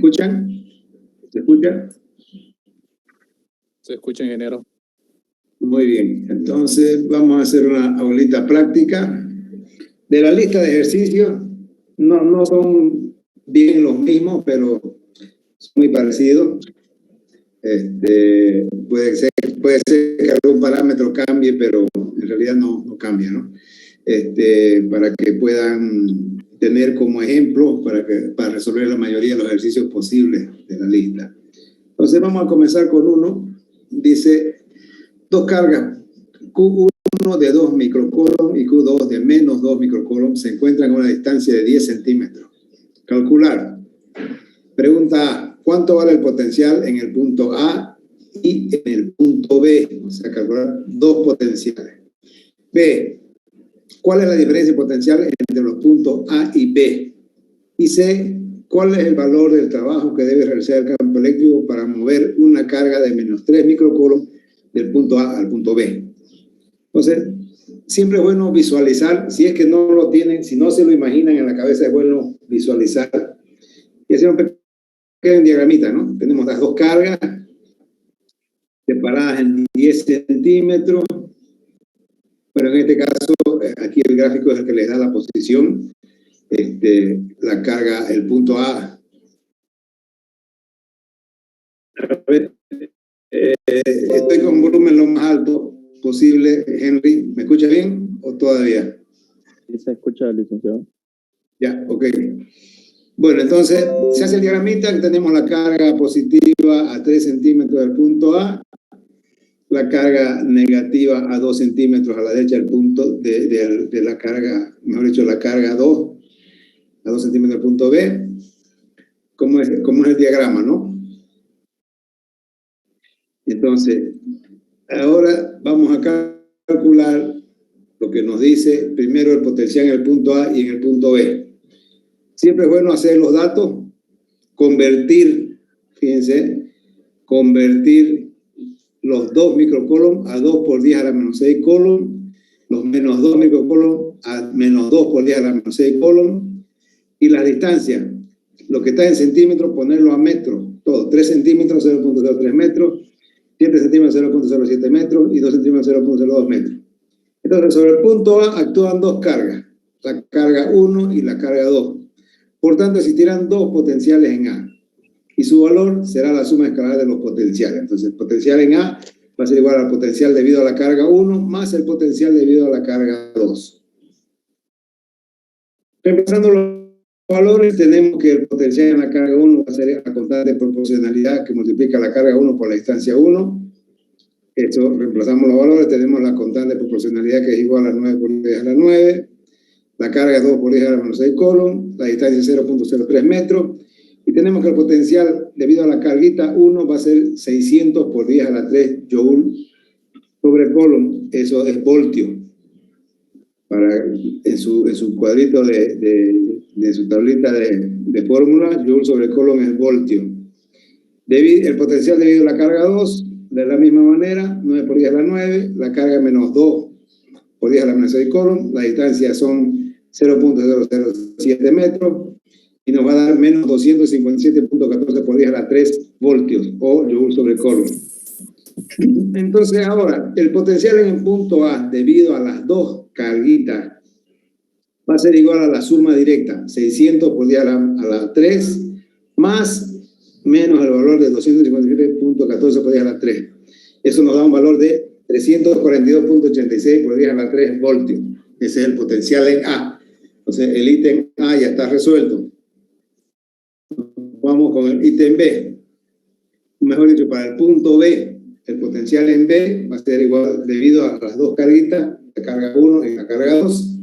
escuchan? ¿Se escucha? Se escucha, ingeniero. Muy bien, entonces vamos a hacer una aulita práctica. De la lista de ejercicios, no son bien los mismos, pero son muy parecidos. Puede ser que algún parámetro cambie, pero en realidad no cambia, ¿no? Para que puedan tener como ejemplo para resolver la mayoría de los ejercicios posibles de la lista. Entonces vamos a comenzar con uno. Dice, dos cargas Q1 de 2 microcoulomb y Q2 de menos 2 microcoulomb se encuentran a una distancia de 10 centímetros. Calcular. Pregunta A. ¿Cuánto vale el potencial en el punto A y en el punto B? O sea, calcular dos potenciales. B. ¿Cuál es la diferencia potencial entre los puntos A y B? Y C. ¿Cuál es el valor del trabajo que debe realizar el campo eléctrico para mover una carga de menos 3 microcoulomb del punto A al punto B? Entonces, siempre es bueno visualizar, si es que no lo tienen, si no se lo imaginan en la cabeza, es bueno visualizar y hacer un pequeño diagramita, ¿no? Tenemos las dos cargas separadas en 10 centímetros, pero en este caso, aquí el gráfico es el que les da la posición, la carga, el punto A. Estoy con volumen lo más alto posible. Henry, ¿me escucha bien o todavía? Sí, se escucha, licenciado. Ya, ok. Bueno, entonces se hace el diagramita, tenemos la carga positiva a 3 centímetros del punto A, la carga negativa a 2 centímetros a la derecha del punto de la carga, mejor dicho, la carga 2 a 2 centímetros del punto B. ¿Cómo es el diagrama, no? Entonces, ahora vamos a calcular lo que nos dice primero el potencial en el punto A y en el punto B. Siempre es bueno hacer los datos, convertir, fíjense, convertir los 2 microcoulomb a 2 por 10 a la menos 6 coulomb, los menos 2 microcoulomb a menos 2 por 10 a la menos 6 coulomb, y la distancia, lo que está en centímetros, ponerlo a metros, todo, 3 centímetros, 0.03 metros, 7 centímetros, 0.07 metros, y 2 centímetros, 0.02 metros. Entonces, sobre el punto A actúan dos cargas, la carga 1 y la carga 2. Por tanto, existirán dos potenciales en A, y su valor será la suma escalar de los potenciales. Entonces, el potencial en A va a ser igual al potencial debido a la carga 1 más el potencial debido a la carga 2. Reemplazando los valores, tenemos que el potencial en la carga 1 va a ser la constante de proporcionalidad que multiplica la carga 1 por la distancia 1. Esto, reemplazamos los valores, tenemos la constante de proporcionalidad que es igual a 9 por 10 a la 9. La carga es 2 por 10 a la menos 6 coulomb, la distancia es 0.03 metros, y tenemos que el potencial debido a la carguita 1 va a ser 600 por 10 a la 3 joule sobre coulomb, eso es voltio. En su cuadrito de su tablita de fórmula, joule sobre coulomb es voltio. El potencial debido a la carga 2, de la misma manera, 9 por 10 a la 9, la carga menos 2 por 10 a la menos 6 coulomb, la distancia son 0.007 metros, y nos va a dar menos 257.14 por 10 a la 3 voltios, o joule sobre coulomb. Entonces ahora, el potencial en el punto A, debido a las dos carguitas, va a ser igual a la suma directa, 600 por 10 a la 3, más menos el valor de 257.14 por 10 a la 3. Eso nos da un valor de 342.86 por 10 a la 3 voltios. Ese es el potencial en A. Entonces, el ítem A ya está resuelto. Vamos con el ítem B. Mejor dicho, para el punto B, el potencial en B va a ser igual debido a las dos carguitas, la carga 1 y la carga 2.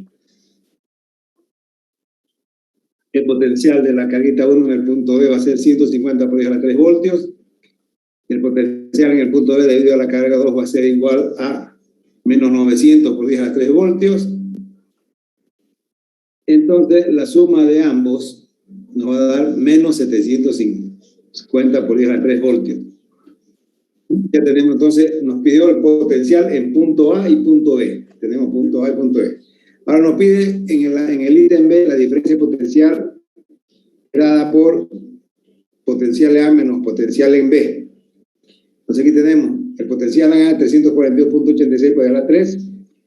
El potencial de la carguita 1 en el punto B va a ser 150 por 10 a la 3 voltios. El potencial en el punto B debido a la carga 2 va a ser igual a menos 900 por 10 a la 3 voltios. Entonces, la suma de ambos nos va a dar menos 750 por 10 a la 3 voltios. Ya tenemos, entonces, nos pidió el potencial en punto A y punto B. Tenemos punto A y punto B. Ahora nos pide en el ítem B la diferencia potencial dada por potencial A menos potencial en B. Entonces aquí tenemos el potencial en A 342.86 por 10 a la 3,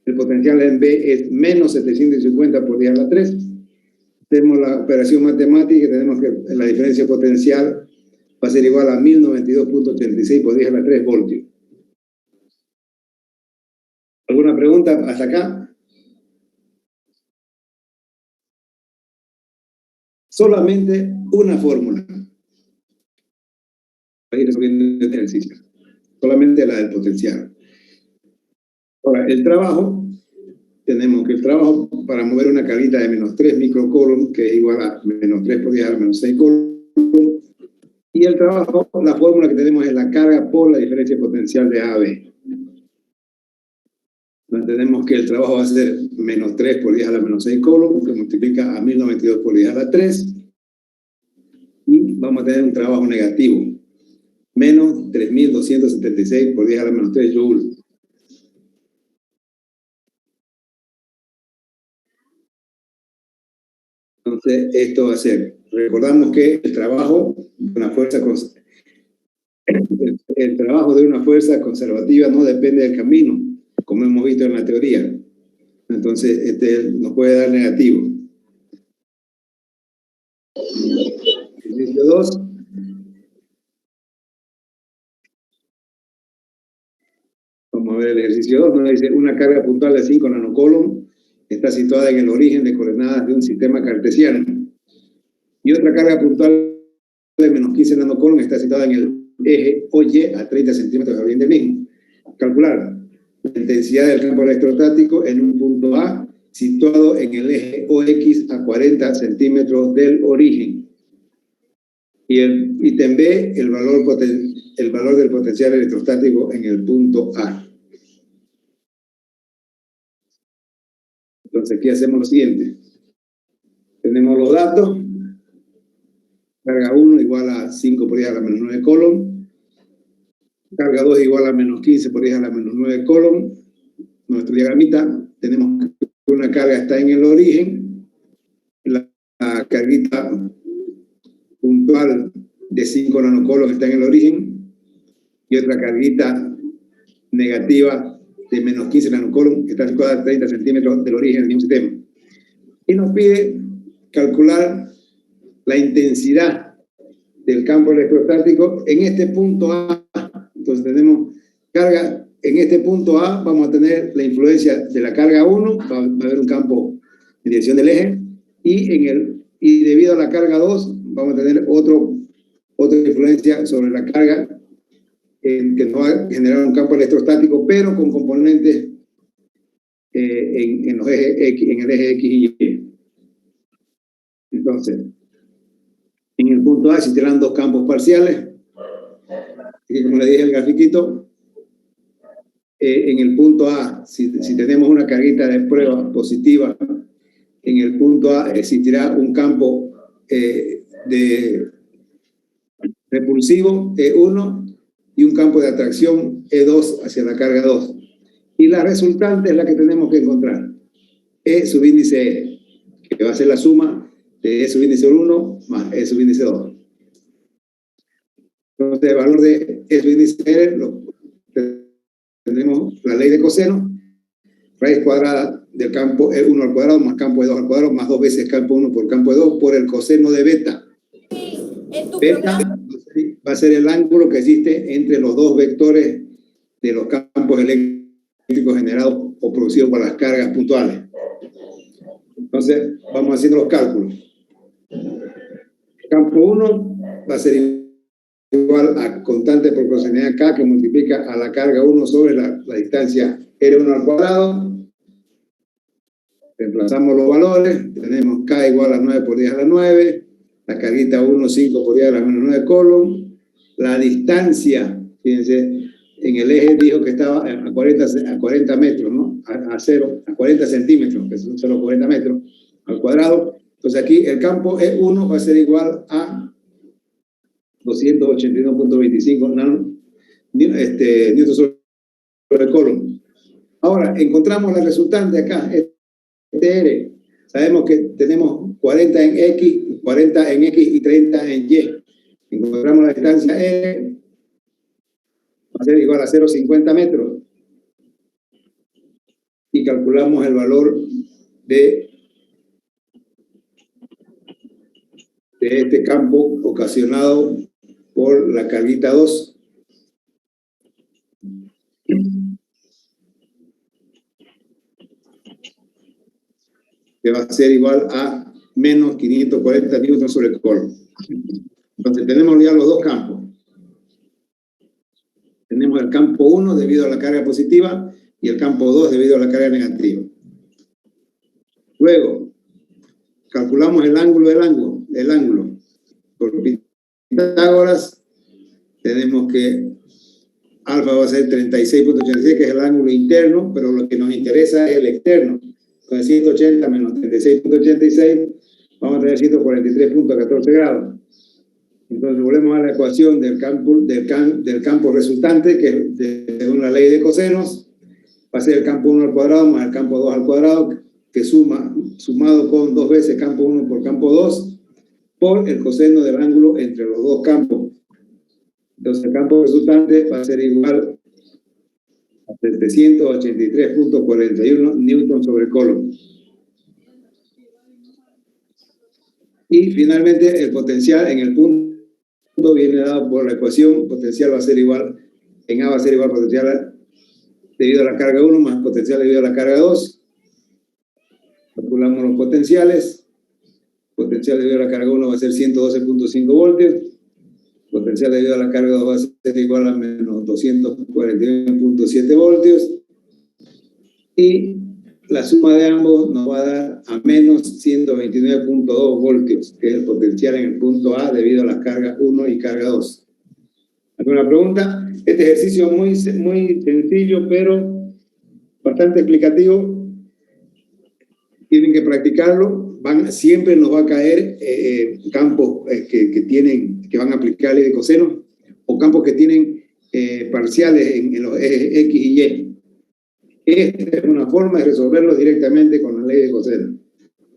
el potencial en B es menos 750 por 10 a la 3. Tenemos la operación matemática y tenemos que la diferencia potencial va a ser igual a 1092.86 por 10 a la 3 voltios. ¿Alguna pregunta hasta acá? Solamente una fórmula. Para ir resolviendo este ejercicio. Solamente la del potencial. Ahora, el trabajo, tenemos que el trabajo para mover una carguita de menos 3 microcoulomb, que es igual a menos 3 por 10 a la menos 6 coulomb, y el trabajo, la fórmula que tenemos es la carga por la diferencia potencial de A a B. Entonces tenemos que el trabajo va a ser menos 3 por 10 a la menos 6 coulomb, que multiplica a 1092 por 10 a la 3, y vamos a tener un trabajo negativo, menos 3276 por 10 a la menos 3 joules. Entonces, esto va a ser, recordamos que el trabajo de una fuerza conservativa no depende del camino, como hemos visto en la teoría. Entonces, este nos puede dar negativo. Ejercicio 2. Vamos a ver el ejercicio 2. Nos dice, una carga puntual de 5 nanocoulomb está situada en el origen de coordenadas de un sistema cartesiano. Y otra carga puntual de menos 15 nanocoulomb está situada en el eje OY a 30 centímetros del origen del mismo. Calcular la intensidad del campo electrostático en un punto A situado en el eje OX a 40 centímetros del origen. Y el ítem B, el valor del potencial electrostático en el punto A. Entonces aquí hacemos lo siguiente. Tenemos los datos. Carga 1 igual a 5 por 10 a la menos 9 coulomb. Carga 2 igual a menos 15 por 10 a la menos 9 coulomb. Nuestro diagramita, tenemos que una carga está en el origen. La carguita puntual de 5 nanocoulomb está en el origen. Y otra carguita negativa de menos 15 nanocoulomb que está situada a 30 centímetros del origen del mismo sistema. Y nos pide calcular la intensidad del campo electrostático en este punto A. Entonces tenemos carga, en este punto A vamos a tener la influencia de la carga 1, va a haber un campo en dirección del eje, y debido a la carga 2 vamos a tener otra influencia sobre la carga que nos va a generar un campo electrostático, pero con componentes en los ejes X, en el eje X y Y. Entonces, en el punto A existirán dos campos parciales. Y como le dije en el grafiquito, en el punto A, si tenemos una carguita de prueba positiva, en el punto A existirá un campo de repulsivo E1 y un campo de atracción E2 hacia la carga 2. Y la resultante es la que tenemos que encontrar. E subíndice E, que va a ser la suma de E subíndice 1 más E subíndice 2. Entonces, el valor de E subíndice E, tendremos la ley de coseno, raíz cuadrada del campo E1 al cuadrado más campo E2 al cuadrado más 2 veces campo 1 por campo E2 por el coseno de beta. Beta va a ser el ángulo que existe entre los dos vectores de los campos eléctricos generados o producidos por las cargas puntuales. Entonces, vamos haciendo los cálculos. Campo 1 va a ser igual a constante por proximidad K, que multiplica a la carga 1 sobre la distancia R1 al cuadrado. Reemplazamos los valores. Tenemos K igual a 9 por 10 a la 9. La carguita 1, 5 por 10 a la menos 9 coulomb. La distancia, fíjense, en el eje dijo que estaba a 40 metros, ¿no? A 40 centímetros, que son solo 40 metros al cuadrado. Entonces aquí el campo E1 va a ser igual a 281.25 newtons sobre el coulomb. Ahora, encontramos la resultante acá, R. Sabemos que tenemos 40 en X y 30 en Y. Encontramos la distancia N, va a ser igual a 0,50 metros. Y calculamos el valor de este campo ocasionado por la carguita 2. Que va a ser igual a menos 540 newtons sobre Coulomb. Entonces tenemos ya los dos campos. Tenemos el campo 1 debido a la carga positiva y el campo 2 debido a la carga negativa. Luego, calculamos el ángulo del ángulo. Por Pitágoras, tenemos que alfa va a ser 36.86, que es el ángulo interno, pero lo que nos interesa es el externo. Con 180 menos 36.86, vamos a tener 143.14 grados. Entonces volvemos a la ecuación del campo resultante, que según la ley de cosenos, va a ser el campo 1 al cuadrado más el campo 2 al cuadrado, que sumado con 2 veces campo 1 por campo 2, por el coseno del ángulo entre los dos campos. Entonces el campo resultante va a ser igual a 783.41 newton sobre Coulomb. Y finalmente el potencial en el punto viene dado por la ecuación, potencial va a ser igual, en A va a ser igual potencial debido a la carga 1 más potencial debido a la carga 2. Calculamos los potenciales. Potencial debido a la carga 1 va a ser 112.5 voltios. Potencial debido a la carga 2 va a ser igual a menos 241.7 voltios. Y la suma de ambos nos va a dar a menos 129.2 voltios, que es el potencial en el punto A debido a las cargas 1 y carga 2. ¿Alguna pregunta? Este ejercicio es muy sencillo, pero bastante explicativo. Tienen que practicarlo. Siempre nos va a caer campos que van a aplicar ley de coseno, o campos que tienen parciales en los ejes X y Y. Esta es una forma de resolverlo directamente con la ley de coseno.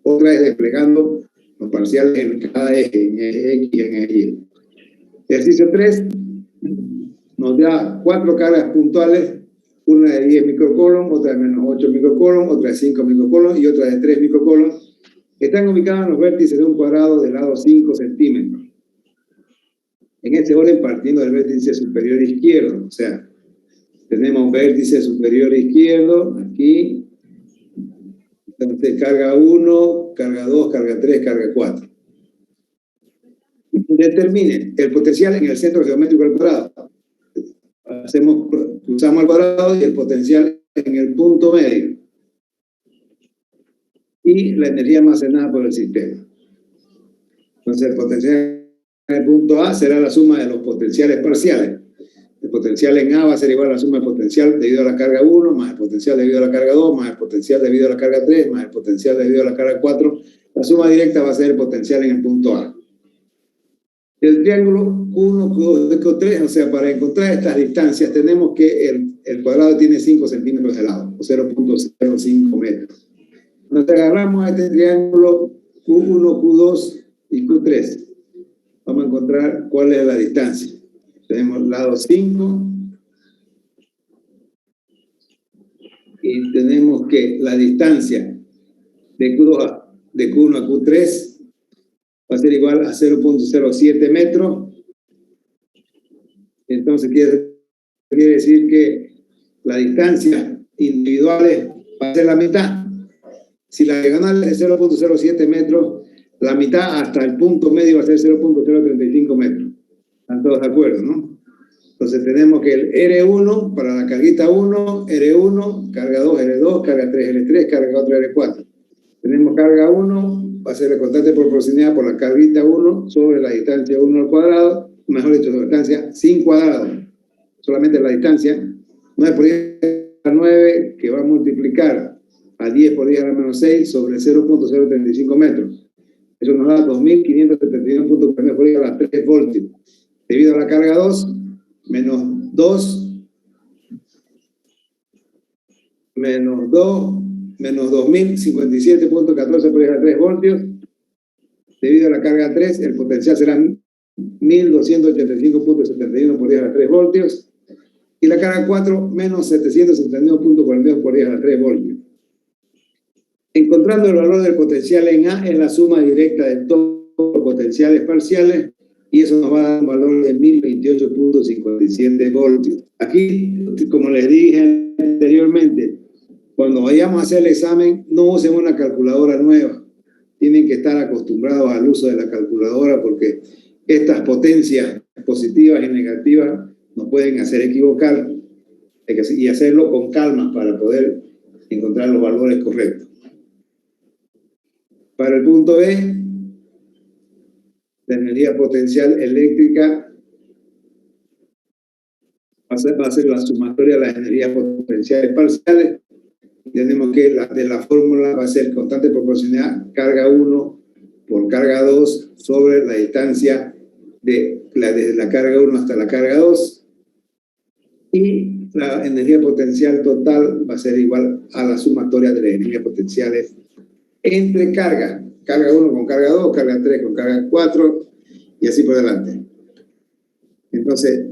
Otra es desplegando los parciales en cada eje, en eje X y en eje Y. Ejercicio 3 nos da 4 cargas puntuales, una de 10 microcoulomb, otra de menos 8 microcoulomb, otra de 5 microcoulomb y otra de 3 microcoulomb, que están ubicadas en los vértices de un cuadrado de lado 5 centímetros. En este orden partiendo del vértice superior izquierdo, o sea, tenemos vértice superior izquierdo, aquí, entonces carga 1, carga 2, carga 3, carga 4. Determine el potencial en el centro geométrico del cuadrado. Usamos el cuadrado y el potencial en el punto medio. Y la energía almacenada por el sistema. Entonces el potencial en el punto A será la suma de los potenciales parciales. El potencial en A va a ser igual a la suma del potencial debido a la carga 1, más el potencial debido a la carga 2, más el potencial debido a la carga 3, más el potencial debido a la carga 4. La suma directa va a ser el potencial en el punto A. El triángulo Q1, Q2, Q3, o sea, para encontrar estas distancias tenemos que el cuadrado tiene 5 centímetros de lado, o 0.05 metros. Nos agarramos a este triángulo Q1, Q2 y Q3. Vamos a encontrar cuál es la distancia. Tenemos lado 5 y tenemos que la distancia de Q1 a Q3 va a ser igual a 0.07 metros. Entonces quiere decir que la distancia individual va a ser la mitad. Si la diagonal es 0.07 metros, la mitad hasta el punto medio va a ser 0.035 metros. ¿Están todos de acuerdo, no? Entonces tenemos que el R1 para la carguita 1, R1, carga 2, R2, carga 3, L3, carga 4, R4. Tenemos carga 1, va a ser la constante por proximidad por la carguita 1 sobre la distancia 1 al cuadrado, mejor dicho, la distancia sin cuadrado, solamente la distancia, 9 por 10 a 9, que va a multiplicar a 10 por 10 a la menos 6 sobre 0.035 metros. Eso nos da 2.571.49 por 10 a las 3 voltios. Debido a la carga 2, menos 2.057.14 por 10 a 3 voltios. Debido a la carga 3, el potencial será 1285.71 por 10 a la 3 voltios. Y la carga 4, menos 771.42 por 10 a la 3 voltios. Encontrando el valor del potencial en A, es la suma directa de todos los potenciales parciales, y eso nos va a dar un valor de 1028.57 voltios. Aquí, como les dije anteriormente, cuando vayamos a hacer el examen, no usen una calculadora nueva. Tienen que estar acostumbrados al uso de la calculadora, porque estas potencias positivas y negativas nos pueden hacer equivocar, y hacerlo con calma para poder encontrar los valores correctos. Para el punto B, la energía potencial eléctrica va a ser la sumatoria de las energías potenciales parciales. Tenemos que de la fórmula va a ser constante proporcional carga 1 por carga 2 sobre la distancia desde la carga 1 hasta la carga 2. Y la energía potencial total va a ser igual a la sumatoria de las energías potenciales entre carga 1 con carga 2, carga 3 con carga 4, y así por delante. Entonces,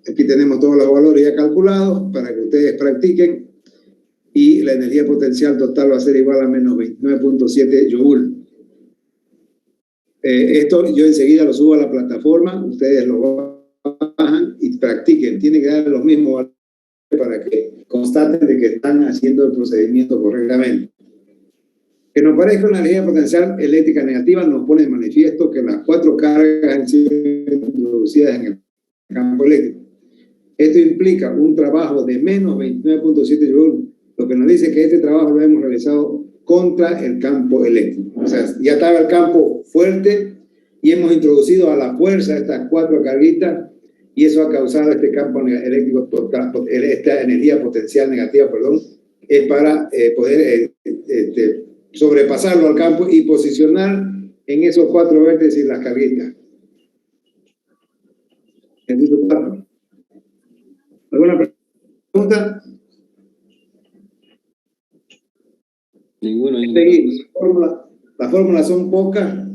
aquí tenemos todos los valores ya calculados para que ustedes practiquen, y la energía potencial total va a ser igual a menos 29.7 joule. Esto yo enseguida lo subo a la plataforma, ustedes lo bajan y practiquen. Tienen que dar los mismos valores para que constaten de que están haciendo el procedimiento correctamente. Que nos parezca una energía potencial eléctrica negativa nos pone de manifiesto que las 4 cargas han sido introducidas en el campo eléctrico. Esto implica un trabajo de menos 29.7 joules, lo que nos dice que este trabajo lo hemos realizado contra el campo eléctrico. O sea, ya estaba el campo fuerte y hemos introducido a la fuerza estas 4 carguitas, y eso ha causado este campo eléctrico total, esta energía potencial negativa, perdón, para poder sobrepasarlo al campo y posicionar en esos 4 vértices las carguitas. Ejercicio 4. ¿Alguna pregunta? Ninguno. Las fórmulas son pocas,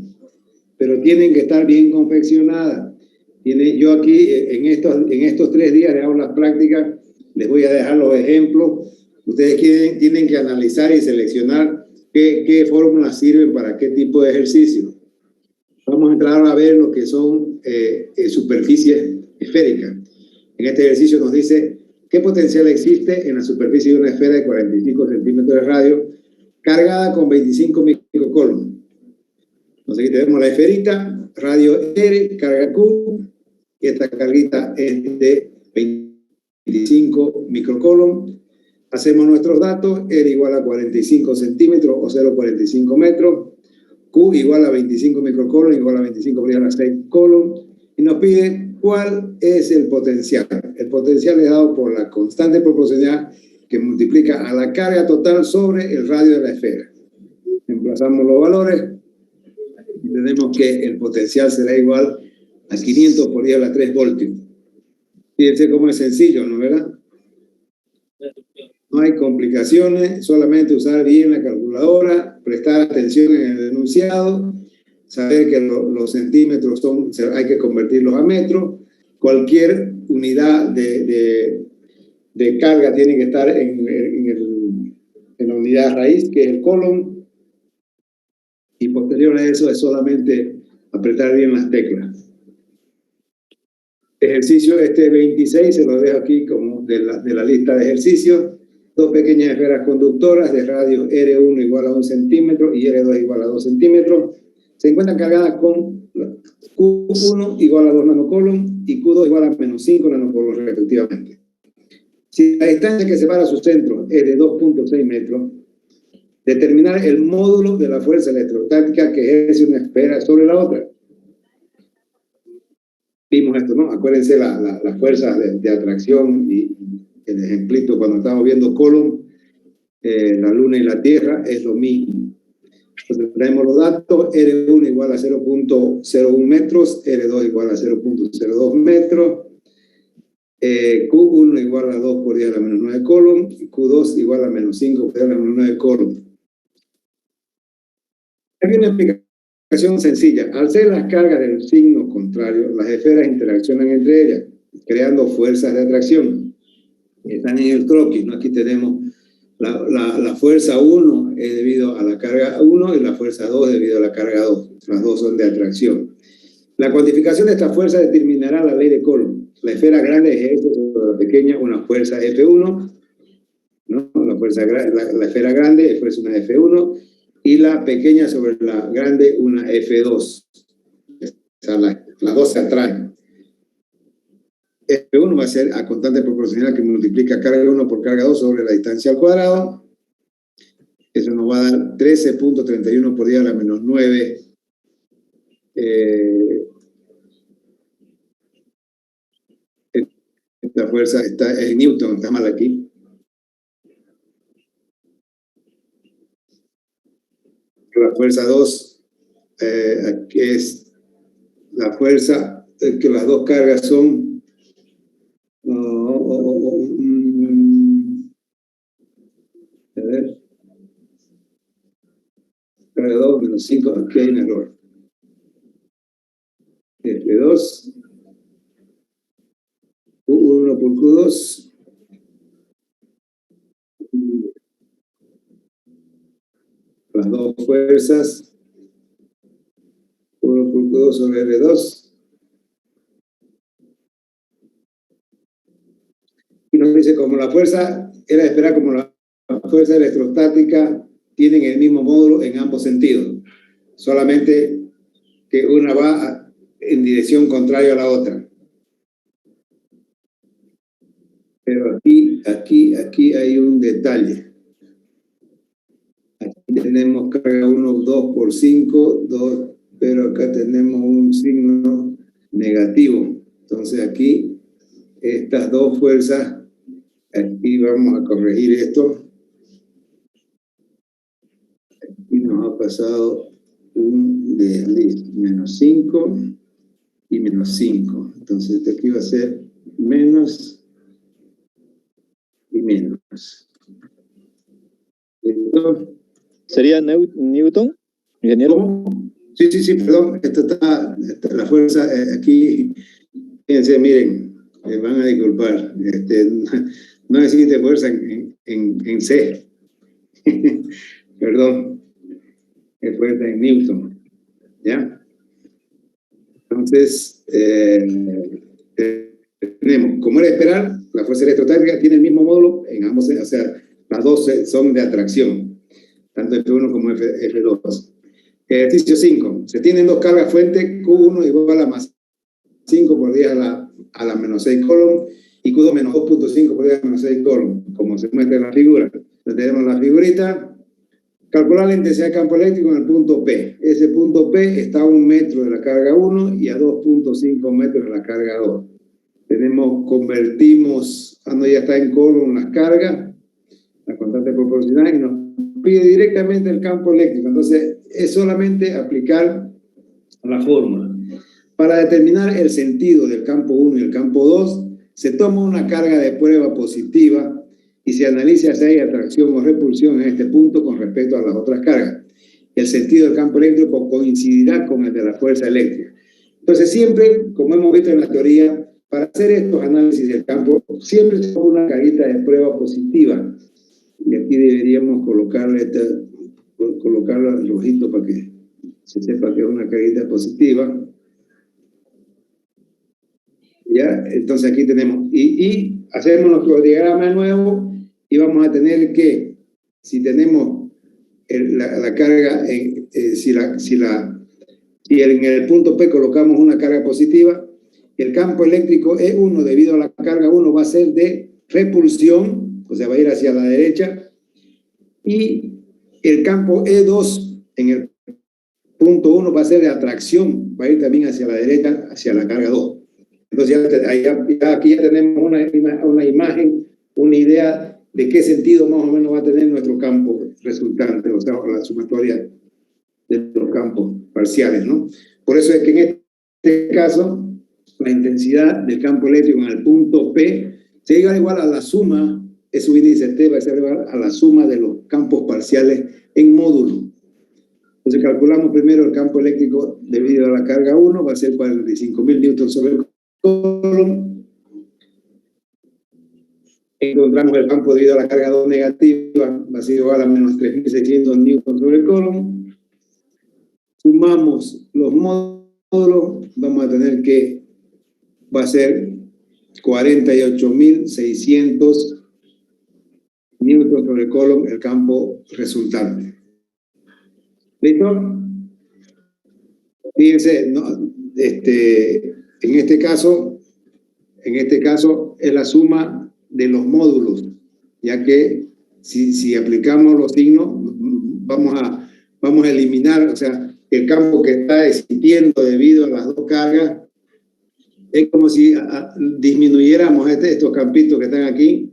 pero tienen que estar bien confeccionadas. Yo aquí, en estos 3 días de aulas prácticas, les voy a dejar los ejemplos. Ustedes tienen que analizar y seleccionar qué fórmulas sirven para qué tipo de ejercicio. Vamos a entrar a ver lo que son superficies esféricas. En este ejercicio nos dice qué potencial existe en la superficie de una esfera de 45 centímetros de radio cargada con 25 microcoulomb. Entonces aquí tenemos la esferita, radio R, carga Q, y esta carguita es de 25 microcoulomb. Hacemos nuestros datos, R igual a 45 centímetros o 0,45 metros, Q igual a 25 microcoulomb igual a 25 por 10 a la 6 coulomb, y nos pide cuál es el potencial. El potencial es dado por la constante proporcional que multiplica a la carga total sobre el radio de la esfera. Emplazamos los valores y tenemos que el potencial será igual a 500 por 10 a la 3 voltios. Fíjense cómo es sencillo, ¿no es verdad? No hay complicaciones, solamente usar bien la calculadora, prestar atención en el enunciado, saber que los centímetros hay que convertirlos a metros. Cualquier unidad de carga tiene que estar en la unidad raíz, que es el coulomb, y posterior a eso es solamente apretar bien las teclas. Ejercicio 26 se lo dejo aquí como de la lista de ejercicios. 2 pequeñas esferas conductoras de radio R1 igual a 1 centímetro y R2 igual a 2 centímetros se encuentran cargadas con Q1 igual a 2 nanocoulomb y Q2 igual a menos 5 nanocoulomb respectivamente. Si la distancia que separa sus centros es de 2.6 metros, determinar el módulo de la fuerza electrostática que ejerce una esfera sobre la otra. Vimos esto, ¿no? Acuérdense las fuerzas de atracción y el ejemplito cuando estamos viendo Coulomb, la Luna y la Tierra es lo mismo. Entonces traemos los datos, R1 igual a 0.01 metros, R2 igual a 0.02 metros, Q1 igual a 2 por 10 a la menos 9 coulomb, y Q2 igual a menos 5 por 10 a la menos 9 coulomb. Hay una explicación sencilla. Al ser las cargas del signo contrario, contrario, las esferas interaccionan entre ellas, creando fuerzas de atracción. Están en el croquis, ¿no? Aquí tenemos la fuerza 1 es debido a la carga 1 y la fuerza 2 debido a la carga 2. Las dos son de atracción. La cuantificación de esta fuerza determinará la ley de Coulomb. La esfera grande ejerce sobre la pequeña una fuerza F1, ¿no? La esfera grande ejerce una F1 y la pequeña sobre la grande una F2. O sea, las dos se atraen. F1 va a ser a constante proporcional que multiplica carga 1 por carga 2 sobre la distancia al cuadrado. Eso nos va a dar 13.31 por 10 a la menos 9. Esta fuerza está en Newton, está mal aquí. La fuerza 2 aquí es la fuerza que las dos cargas son a ver, carga 2 menos 5, aquí hay un error. F2 Q1 por Q2 las dos fuerzas 1 por Q2 sobre R2 y nos dice como la fuerza era de esperar como la fuerza electrostática tienen el mismo módulo en ambos sentidos, solamente que una va en dirección contraria a la otra. Pero aquí hay un detalle. Aquí tenemos carga 1, 2 por 5, 2, pero acá tenemos un signo negativo. Entonces aquí, estas dos fuerzas, aquí vamos a corregir esto. Aquí nos ha pasado un desliz, menos 5 y menos 5. Entonces esto aquí va a ser menos y menos. ¿Listo? ¿Sería Newton, ingeniero? ¿Cómo? Sí, perdón. Esto está la fuerza aquí. Fíjense, miren, van a disculpar. No existe fuerza en C. Perdón. Es fuerza en Newton. ¿Ya? Entonces, tenemos, como era de esperar, la fuerza electrostática tiene el mismo módulo en ambos, o sea, las dos son de atracción, tanto F1 como F2. Ejercicio 5. Se tienen dos cargas fuente, Q1 igual a más 5 por 10 a la menos 6 Coulomb y Q2 menos 2.5 por 10 a la menos 6 Coulomb, como se muestra en la figura. Entonces tenemos la figurita. Calcular la intensidad de campo eléctrico en el punto P. Ese punto P está a 1 metro de la carga 1 y a 2.5 metros de la carga 2. Convertimos, cuando ya está en Coulomb las cargas, la constante proporcional, y nos pide directamente el campo eléctrico. Entonces, es solamente aplicar la fórmula. Para determinar el sentido del campo 1 y el campo 2, se toma una carga de prueba positiva y se analiza si hay atracción o repulsión en este punto con respecto a las otras cargas. El sentido del campo eléctrico coincidirá con el de la fuerza eléctrica. Entonces, siempre, como hemos visto en la teoría, para hacer estos análisis del campo, siempre se toma una carguita de prueba positiva. Y aquí deberíamos colocarle rojito para que se sepa que es una carguita positiva. ¿Ya? Entonces aquí tenemos, y hacemos nuestro diagrama de nuevo, y vamos a tener que, si tenemos la carga, si en el punto P colocamos una carga positiva, el campo eléctrico E1 debido a la carga 1 va a ser de repulsión, o sea, va a ir hacia la derecha, y el campo E2 en el punto 1 va a ser de atracción, va a ir también hacia la derecha, hacia la carga 2. Entonces aquí ya tenemos una imagen, una idea de qué sentido más o menos va a tener nuestro campo resultante, o sea, la sumatoria de los campos parciales, ¿no? Por eso es que en este caso, la intensidad del campo eléctrico en el punto P se llega igual a la suma, es su índice T, va a ser igual a la suma de los campos parciales en módulo. Entonces calculamos primero el campo eléctrico debido a la carga 1, va a ser 45.000 newtons sobre el column. Encontramos el campo debido a la carga 2 negativa, va a ser igual a menos 3.600 newtons sobre el column. Sumamos los módulos, vamos a tener que va a ser 48.600 newtons sobre el column el campo resultante. ¿Listo? Fíjense, ¿no? En este caso es la suma de los módulos, ya que si aplicamos los signos, vamos a eliminar, o sea, el campo que está existiendo debido a las dos cargas, es como si disminuyéramos estos campitos que están aquí,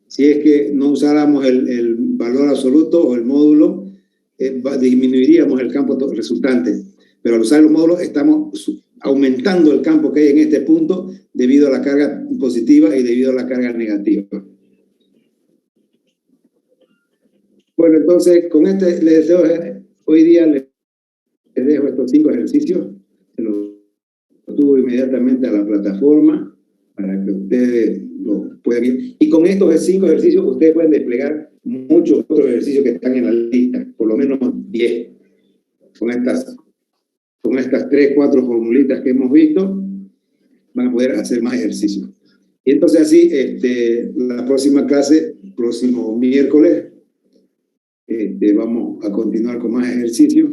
si es que no usáramos el valor absoluto o el módulo, disminuiríamos el campo resultante. Pero al usar los módulos estamos aumentando el campo que hay en este punto debido a la carga positiva y debido a la carga negativa. Bueno, entonces con hoy día les dejo estos 5 ejercicios. Se los subo inmediatamente a la plataforma para que ustedes lo puedan ir. Y con estos 5 ejercicios ustedes pueden desplegar muchos otros ejercicios que están en la lista, por lo menos 10. Con estas 3, 4 formulitas que hemos visto, van a poder hacer más ejercicios. Y entonces así, la próxima clase, próximo miércoles, vamos a continuar con más ejercicios.